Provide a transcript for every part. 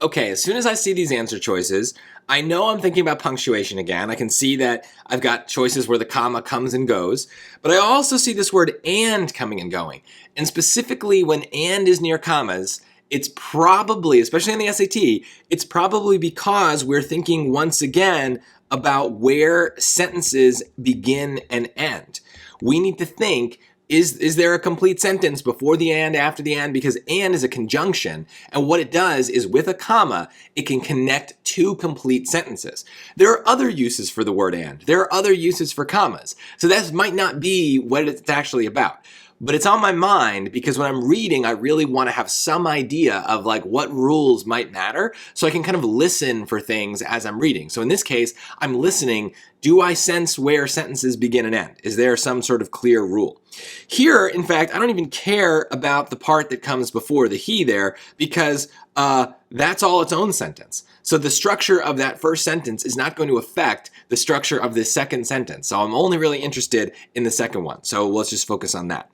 okay, as soon as I see these answer choices, I know I'm thinking about punctuation again. I can see that I've got choices where the comma comes and goes, but I also see this word and coming and going. And specifically when and is near commas, it's probably, especially in the SAT, it's probably because we're thinking once again about where sentences begin and end. We need to think, is there a complete sentence before the and, after the and? Because and is a conjunction, and what it does is with a comma, it can connect two complete sentences. There are other uses for the word and. There are other uses for commas. So that might not be what it's actually about. But it's on my mind because when I'm reading, I really want to have some idea of like what rules might matter so I can kind of listen for things as I'm reading. So in this case, I'm listening. Do I sense where sentences begin and end? Is there some sort of clear rule? Here, in fact, I don't even care about the part that comes before the he there because that's all its own sentence. So the structure of that first sentence is not going to affect the structure of the second sentence. So I'm only really interested in the second one. So let's just focus on that.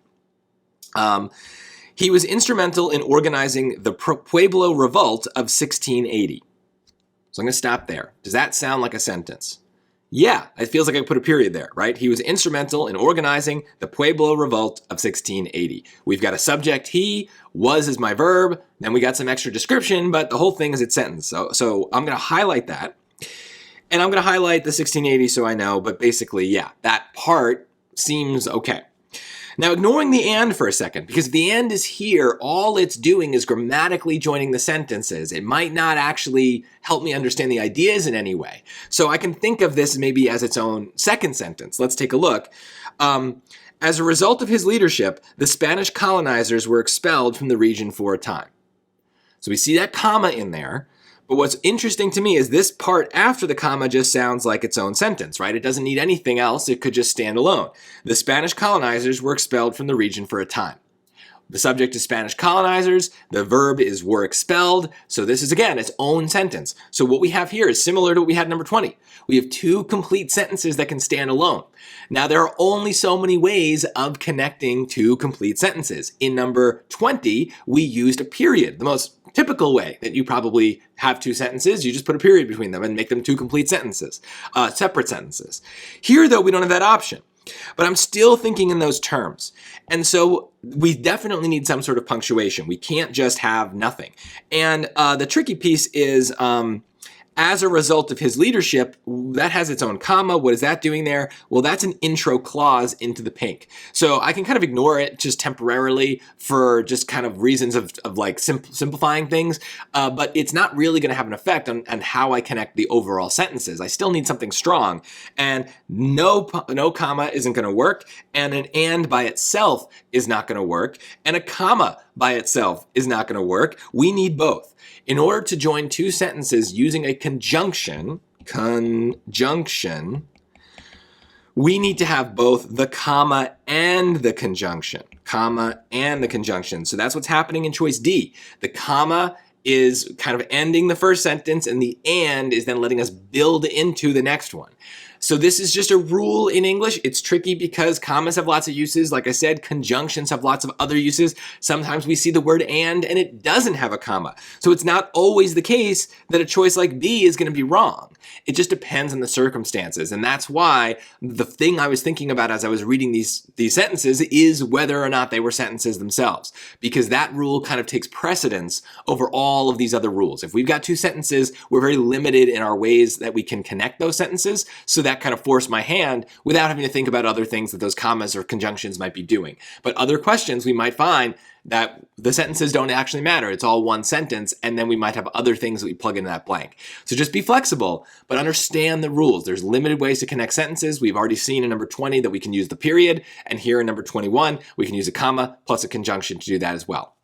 He was instrumental in organizing the Pueblo Revolt of 1680. So I'm going to stop there. Does that sound like a sentence? Yeah, it feels like I put a period there, right? He was instrumental in organizing the Pueblo Revolt of 1680. We've got a subject, he, was is my verb, then we got some extra description, but the whole thing is its sentence. So I'm going to highlight that. And I'm going to highlight the 1680 so I know, but basically, yeah, that part seems okay. Now, ignoring the and for a second, because if the and is here, all it's doing is grammatically joining the sentences. It might not actually help me understand the ideas in any way. So I can think of this maybe as its own second sentence. Let's take a look. As a result of his leadership, the Spanish colonizers were expelled from the region for a time. So we see that comma in there. But what's interesting to me is this part after the comma just sounds like its own sentence, right? It doesn't need anything else. It could just stand alone. The Spanish colonizers were expelled from the region for a time. The subject is Spanish colonizers. The verb is were expelled. So this is, again, its own sentence. So what we have here is similar to what we had in number 20. We have two complete sentences that can stand alone. Now, there are only so many ways of connecting two complete sentences. In number 20, we used a period. The most typical way that you probably have two sentences, you just put a period between them and make them two complete sentences, separate sentences. Here, though, we don't have that option. But I'm still thinking in those terms. And so we definitely need some sort of punctuation. We can't just have nothing. And the tricky piece is as a result of his leadership, that has its own comma. What is that doing there? Well, that's an intro clause into the pink. So I can kind of ignore it just temporarily for just kind of reasons of like simplifying things. But it's not really going to have an effect on how I connect the overall sentences. I still need something strong. And no comma isn't going to work. And an and by itself is not going to work. And a comma by itself is not going to work. We need both. In order to join two sentences using a conjunction, we need to have both the comma and the conjunction, So that's what's happening in choice D. The comma is kind of ending the first sentence, and the and is then letting us build into the next one. So this is just a rule in English. It's tricky because commas have lots of uses. Like I said, conjunctions have lots of other uses. Sometimes we see the word and it doesn't have a comma. So it's not always the case that a choice like B is going to be wrong. It just depends on the circumstances. And that's why the thing I was thinking about as I was reading these sentences is whether or not they were sentences themselves, because that rule kind of takes precedence over all of these other rules. If we've got two sentences, we're very limited in our ways that we can connect those sentences. So that kind of forced my hand without having to think about other things that those commas or conjunctions might be doing. But other questions, we might find that the sentences don't actually matter. It's all one sentence, and then we might have other things that we plug into that blank. So just be flexible, but understand the rules. There's limited ways to connect sentences. We've already seen in number 20 that we can use the period, and here in number 21, we can use a comma plus a conjunction to do that as well.